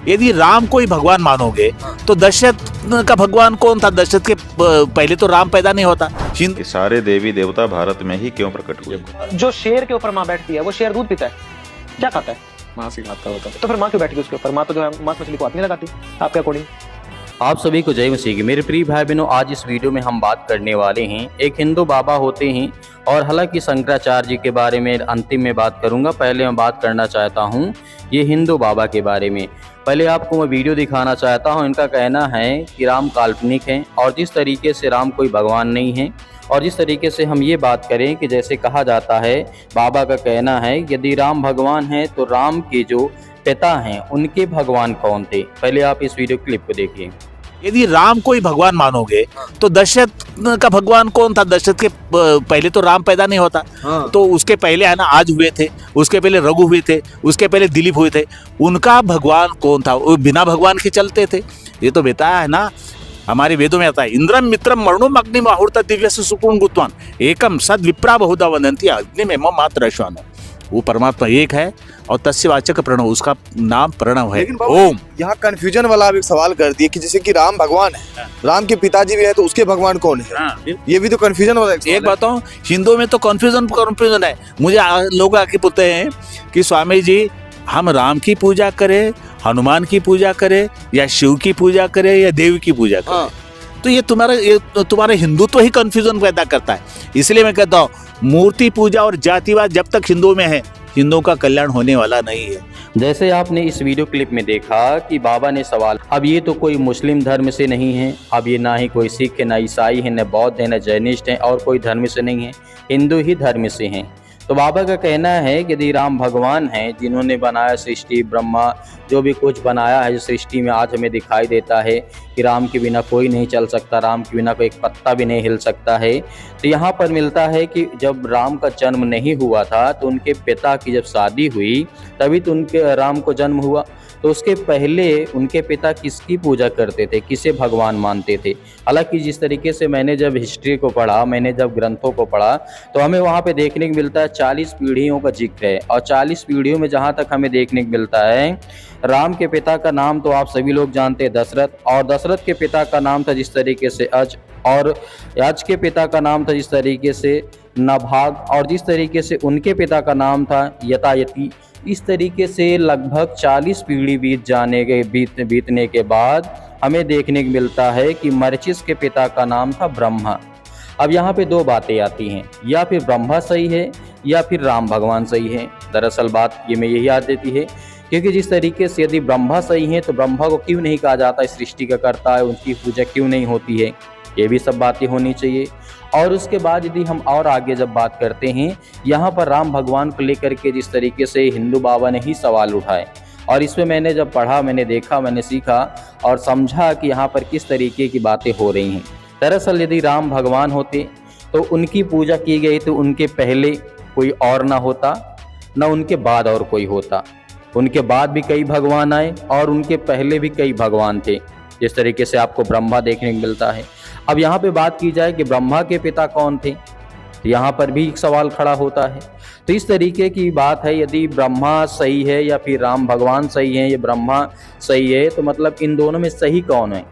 यदि राम को ही भगवान मानोगे तो दशरथ का भगवान कौन था? दशरथ के पहले तो राम पैदा नहीं होता। कि सारे देवी देवता भारत में ही क्यों प्रकट हुए? जो शेर के ऊपर माँ बैठती है वो शेर दूध पीता है, क्या खाता है? माँ से खाता होता तो फिर माँ क्यों बैठी उसके ऊपर? माँ तो जो है मांस मछली को हाथ नहीं लगाती आपके अकॉर्डिंग। आप सभी को जय मसीह की। मेरे प्रिय भाई बहनों, आज इस वीडियो में हम बात करने वाले हैं, एक हिंदू बाबा होते हैं और हालांकि शंकराचार्य जी के बारे में अंतिम में बात करूंगा। पहले मैं बात करना चाहता हूं ये हिंदू बाबा के बारे में। पहले आपको मैं वीडियो दिखाना चाहता हूं। इनका कहना है कि राम काल्पनिक हैं और जिस तरीके से राम कोई भगवान नहीं है और जिस तरीके से हम ये बात करें कि जैसे कहा जाता है, बाबा का कहना है यदि राम भगवान है तो राम के जो पिता हैं उनके भगवान कौन थे। पहले आप इस वीडियो क्लिप को देखिए। यदि राम को ही भगवान मानोगे तो दशरथ का भगवान कौन था? दशरथ के पहले तो राम पैदा नहीं होता। तो उसके पहले है ना आज हुए थे, उसके पहले रघु हुए थे, उसके पहले दिलीप हुए थे। उनका भगवान कौन था? वो बिना भगवान के चलते थे। ये तो बताया है ना, हमारे वेदों में आता है, इंद्रम मित्रम मरणुम अग्निम आहुर्त दिव्य सुपूर्ण गुत्वान एकम सद विप्रा बहुधा वदंती अग्नि में मात्र अश्वान। वो परमात्मा एक है और तस्यवाचक प्रणव, उसका नाम प्रणव है। ओम। यहाँ कंफ्यूजन वाला आप एक सवाल कर दिए कि जैसे कि राम भगवान है, राम के पिताजी भी है, तो उसके भगवान कौन है? ये भी तो कंफ्यूजन वाला एक बताओ, हिंदू में तो कंफ्यूजन है। मुझे लोग आके पूछते हैं कि स्वामी जी हम राम की पूजा करें, हनुमान की पूजा करें, या शिव की पूजा करें, या देव की पूजा करें? तो ये तुम्हारा हिंदुत्व ही कंफ्यूजन पैदा करता है। इसलिए मैं कहता हूँ मूर्ति पूजा और जातिवाद जब तक हिंदुओं में है, हिंदुओं का कल्याण होने वाला नहीं है। जैसे आपने इस वीडियो क्लिप में देखा कि बाबा ने सवाल, अब ये तो कोई मुस्लिम धर्म से नहीं है, अब ये ना ही कोई सिख है, ना ईसाई है, न बौद्ध है, न जैनिस्ट है, और कोई धर्म से नहीं है, हिंदू ही धर्म से हैं। तो बाबा का कहना है कि यदि राम भगवान हैं जिन्होंने बनाया सृष्टि, ब्रह्मा जो भी कुछ बनाया है सृष्टि में, आज हमें दिखाई देता है कि राम के बिना कोई नहीं चल सकता, राम के बिना कोई एक पत्ता भी नहीं हिल सकता है। तो यहाँ पर मिलता है कि जब राम का जन्म नहीं हुआ था तो उनके पिता की जब शादी हुई तभी तो उनके राम को जन्म हुआ। तो उसके पहले उनके पिता किसकी पूजा करते थे, किसे भगवान मानते थे? हालांकि जिस तरीके से मैंने जब हिस्ट्री को पढ़ा, मैंने जब ग्रंथों को पढ़ा, तो हमें वहाँ पे देखने को मिलता है 40 पीढ़ियों का जिक्र है। और 40 पीढ़ियों में जहाँ तक हमें देखने को मिलता है, राम के पिता का नाम तो आप सभी लोग जानते हैं दशरथ, और दशरथ के पिता का नाम था जिस तरीके से अज, और अज के पिता का नाम था जिस तरीके से नभाग, और जिस तरीके से उनके पिता का नाम था यतायति। इस तरीके से लगभग 40 पीढ़ी बीतने के बाद हमें देखने को मिलता है कि मर्चिस के पिता का नाम था ब्रह्मा। अब यहाँ पे दो बातें आती हैं, या फिर ब्रह्मा सही है या फिर राम भगवान सही है। दरअसल बात ये में यही आ देती है, क्योंकि जिस तरीके से यदि ब्रह्मा सही है तो ब्रह्मा को क्यों नहीं कहा जाता सृष्टि का करता है, उनकी पूजा क्यों नहीं होती है? ये भी सब बातें होनी चाहिए। और उसके बाद यदि हम और आगे जब बात करते हैं, यहाँ पर राम भगवान को लेकर के जिस तरीके से हिंदू बाबा ने ही सवाल उठाए, और इसमें मैंने जब पढ़ा, मैंने देखा, मैंने सीखा और समझा कि यहाँ पर किस तरीके की बातें हो रही हैं। दरअसल यदि राम भगवान होते तो उनकी पूजा की गई तो उनके पहले कोई और ना होता, न उनके बाद और कोई होता। उनके बाद भी कई भगवान आए और उनके पहले भी कई भगवान थे, जिस तरीके से आपको ब्रह्मा देखने को मिलता है। अब यहाँ पे बात की जाए कि ब्रह्मा के पिता कौन थे, तो यहाँ पर भी एक सवाल खड़ा होता है। तो इस तरीके की बात है, यदि ब्रह्मा सही है या फिर राम भगवान सही है या ब्रह्मा सही है, तो मतलब इन दोनों में सही कौन है?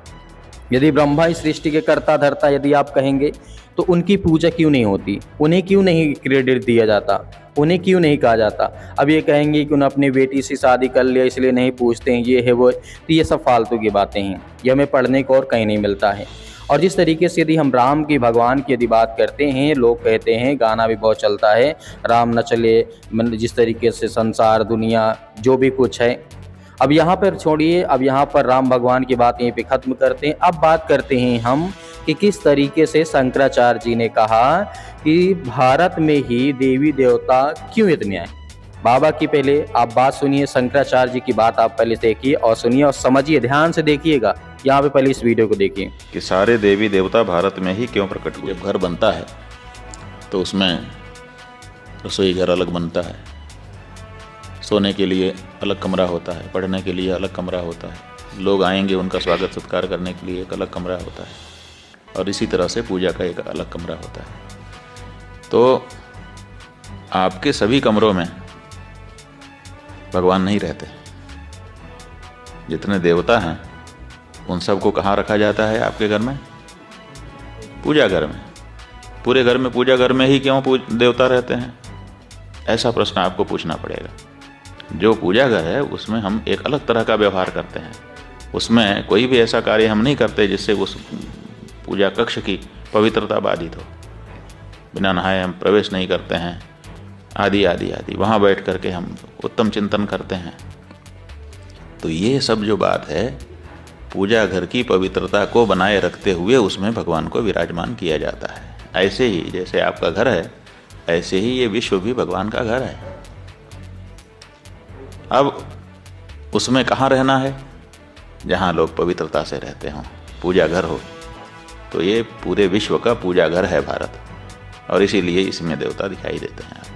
यदि ब्रह्मा इस सृष्टि के कर्ता धर्ता यदि आप कहेंगे तो उनकी पूजा क्यों नहीं होती? उन्हें क्यों नहीं क्रेडिट दिया जाता? उन्हें क्यों नहीं कहा जाता? अब ये कहेंगे कि उन्हें अपनी बेटी से शादी कर लिया इसलिए नहीं पूछते हैं, ये है वो, तो ये सब फालतू की बातें हैं, ये हमें पढ़ने को और कहीं नहीं मिलता है। और जिस तरीके से यदि हम राम की भगवान की यदि बात करते हैं, लोग कहते हैं, गाना भी बहुत चलता है, राम न चले, जिस तरीके से संसार दुनिया जो भी कुछ है। अब यहाँ पर छोड़िए, अब यहाँ पर राम भगवान की बात यहीं पे ख़त्म करते हैं। अब बात करते हैं हम कि किस तरीके से शंकराचार्य जी ने कहा कि भारत में ही देवी देवता क्यों इतने आए। बाबा की पहले आप बात सुनिए, शंकराचार्य जी की बात आप पहले देखिए और सुनिए और समझिए, ध्यान से देखिएगा। यहाँ पे पहले इस वीडियो को देखिए कि सारे देवी देवता भारत में ही क्यों प्रकट हुए? जब घर बनता है तो उसमें रसोई घर अलग बनता है, सोने के लिए अलग कमरा होता है, पढ़ने के लिए अलग कमरा होता है, लोग आएंगे उनका स्वागत सत्कार करने के लिए एक अलग कमरा होता है, और इसी तरह से पूजा का एक अलग कमरा होता है। तो आपके सभी कमरों में भगवान नहीं रहते, जितने देवता हैं उन सबको कहाँ रखा जाता है आपके घर में? पूजा घर में। पूरे घर में पूजा घर में ही क्यों देवता रहते हैं? ऐसा प्रश्न आपको पूछना पड़ेगा। जो पूजा घर है उसमें हम एक अलग तरह का व्यवहार करते हैं। उसमें कोई भी ऐसा कार्य हम नहीं करते जिससे उस पूजा कक्ष की पवित्रता बाधित हो। बिना नहाए हम प्रवेश नहीं करते हैं, आदि आदि आदि। वहाँ बैठ करके हम उत्तम चिंतन करते हैं। तो ये सब जो बात है, पूजा घर की पवित्रता को बनाए रखते हुए उसमें भगवान को विराजमान किया जाता है। ऐसे ही जैसे आपका घर है, ऐसे ही ये विश्व भी भगवान का घर है। अब उसमें कहाँ रहना है? जहाँ लोग पवित्रता से रहते हों, पूजा घर हो। तो ये पूरे विश्व का पूजा घर है भारत, और इसीलिए इसमें देवता दिखाई देते हैं।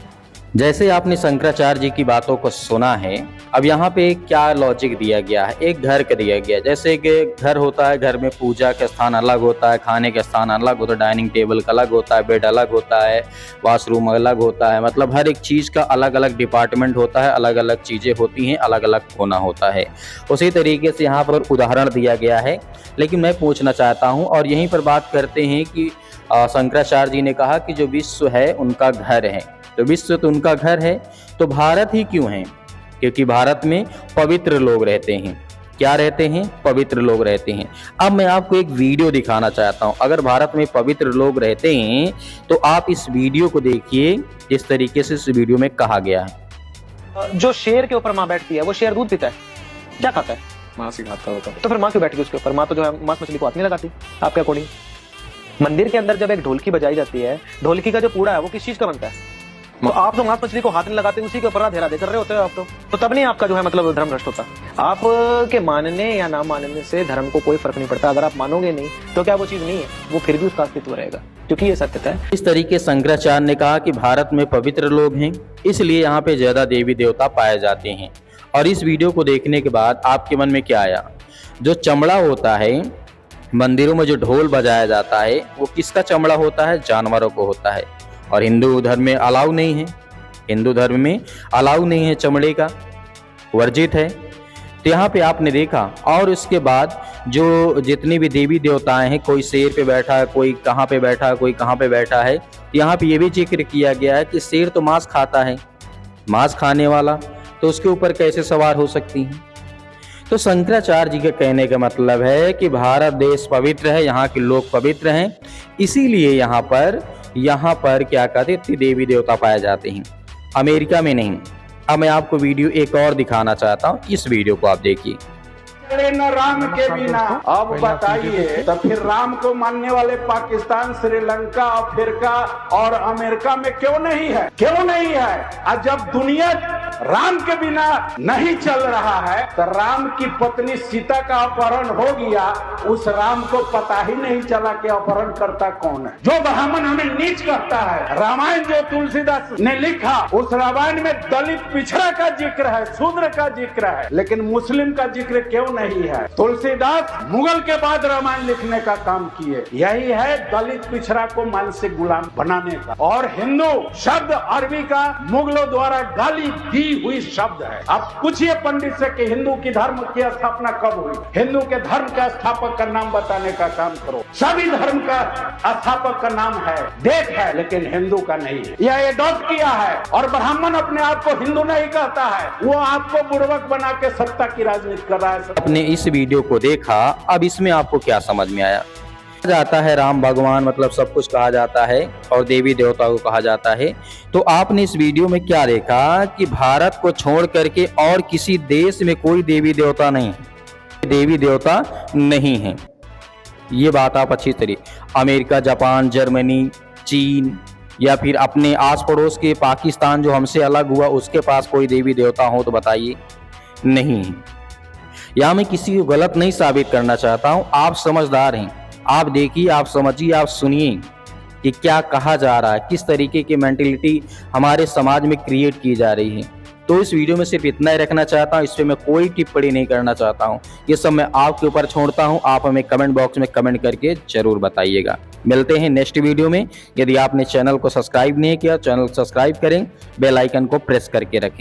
जैसे आपने शंकराचार्य जी की बातों को सुना है, अब यहाँ पे क्या लॉजिक दिया गया है, एक घर का दिया गया है। जैसे कि घर होता है, घर में पूजा का स्थान अलग होता है, खाने का स्थान अलग होता है, डाइनिंग टेबल का अलग होता है, बेड अलग होता है, वॉशरूम अलग होता है। मतलब हर एक चीज़ का अलग अलग डिपार्टमेंट होता है, अलग अलग चीज़ें होती हैं, अलग अलग होना होता है। उसी तरीके से यहाँ पर उदाहरण दिया गया है। लेकिन मैं पूछना चाहता हूँ, और यहीं पर बात करते हैं कि शंकराचार्य जी ने कहा कि जो विश्व है उनका घर है, तो विश्व तो उनका घर है, तो भारत ही क्यों है? क्योंकि भारत में पवित्र लोग रहते हैं। क्या रहते हैं? पवित्र लोग रहते हैं। अब मैं आपको एक वीडियो दिखाना चाहता हूं। अगर भारत में पवित्र लोग रहते हैं तो आप इस वीडियो को देखिए, जिस तरीके से इस वीडियो में कहा गया है। जो शेर के ऊपर माँ बैठती है वो शेर दूध पीता है, क्या खाता है? माँ सिखाता होता। तो फिर माँ क्यों बैठी उसके ऊपर? माँ तो जो है मांस मछली को हाथ नहीं लगाती आपके अकॉर्डिंग। मंदिर के अंदर जब एक ढोलकी बजाई जाती है, ढोलकी का जो पूड़ा है वो किस चीज का बनता है? तो आप तो मांस मछली को हाथ नहीं लगाते, उसी के ऊपर राधे राधे कर रहे होते हो आप तो तब नहीं आपका जो है मतलब धर्म भ्रष्ट होता। आप के मानने या ना मानने से धर्म को कोई फर्क नहीं पड़ता। अगर आप मानोगे नहीं तो क्या वो चीज नहीं है? वो फिर भी उसका अस्तित्व रहेगा, क्योंकि ये सत्यता है। इस तरीके शंकराचार्य ने कहा कि भारत में पवित्र लोग हैं, इसलिए यहाँ पे ज्यादा देवी देवता पाए जाते हैं। और इस वीडियो को देखने के बाद आपके मन में क्या आया? जो चमड़ा होता है, मंदिरों में जो ढोल बजाया जाता है, वो किसका चमड़ा होता है? जानवरों को होता है। और हिंदू धर्म में अलाउ नहीं है, हिंदू धर्म में अलाउ नहीं है, चमड़े का वर्जित है। तो यहाँ पे आपने देखा। और उसके बाद जो जितनी भी देवी देवताएं हैं, कोई शेर पे बैठा है, कोई कहाँ पे बैठा है, कोई कहाँ पे बैठा है। यहाँ पे ये भी जिक्र किया गया है कि शेर तो मांस खाता है, मांस खाने वाला, तो उसके ऊपर कैसे सवार हो सकती हैं? तो शंकराचार्य जी के कहने का मतलब है कि भारत देश पवित्र है, यहाँ के लोग पवित्र हैं, इसीलिए यहाँ पर क्या कहते हैं, देवी देवता पाए जाते हैं, अमेरिका में नहीं। अब मैं आपको वीडियो एक और दिखाना चाहता हूँ, इस वीडियो को आप देखिए। न राम के बिना, अब बताइए तो फिर राम को मानने वाले पाकिस्तान, श्रीलंका, अफ्रीका और अमेरिका में क्यों नहीं है? क्यों नहीं है? और जब दुनिया राम के बिना नहीं चल रहा है तो राम की पत्नी सीता का अपहरण हो गया, उस राम को पता ही नहीं चला कि अपहरण करता कौन है। जो ब्राह्मण हमें नीच कहता है, रामायण जो तुलसीदास ने लिखा, उस रामायण में दलित पिछड़ा का जिक्र है, शूद्र का जिक्र है, लेकिन मुस्लिम का जिक्र क्यों नहीं है? तुलसीदास मुगल के बाद रामायण लिखने का काम किए। यही है दलित पिछड़ा को मानसिक गुलाम बनाने का। और हिंदू शब्द अरबी का मुगलों द्वारा गाली दी हुई शब्द है। अब पूछिए पंडित से कि हिंदू की धर्म की स्थापना कब हुई? हिंदू के धर्म का स्थापक का नाम बताने का काम करो। सभी धर्म का स्थापक का नाम है, देश है, लेकिन हिंदू का नहीं है। यह एडॉप्ट किया है। और ब्राह्मण अपने आप को हिंदू नहीं कहता है, वो आपको बुड़बक बना के सत्ता की राजनीति कर रहा है। आपने इस वीडियो को देखा, अब इसमें आपको क्या समझ में आया? जाता है राम भगवान, मतलब सब कुछ कहा जाता है, और देवी देवता को कहा जाता है। तो आपने इस वीडियो में क्या देखा कि भारत को छोड़ करके और किसी देश में कोई देवी देवता नहीं, देवी देवता नहीं है। ये बात आप अच्छी तरीके, अमेरिका, जापान, जर्मनी, चीन या फिर अपने आस पड़ोस के पाकिस्तान जो हमसे अलग हुआ, उसके पास कोई देवी देवता हो तो बताइए, नहीं है। यहाँ मैं किसी को गलत नहीं साबित करना चाहता हूँ, आप समझदार हैं, आप देखिए, आप समझिए, आप सुनिए कि क्या कहा जा रहा है, किस तरीके की मेंटेलिटी हमारे समाज में क्रिएट की जा रही है। तो इस वीडियो में सिर्फ इतना ही रखना चाहता हूँ, इस पर मैं कोई टिप्पणी नहीं करना चाहता हूँ। ये सब मैं आपके ऊपर छोड़ता हूँ, आप हमें कमेंट बॉक्स में कमेंट करके जरूर बताइएगा। मिलते हैं नेक्स्ट वीडियो में। यदि आपने चैनल को सब्सक्राइब नहीं किया, चैनल को सब्सक्राइब करें, बेल आइकन को प्रेस करके रखें।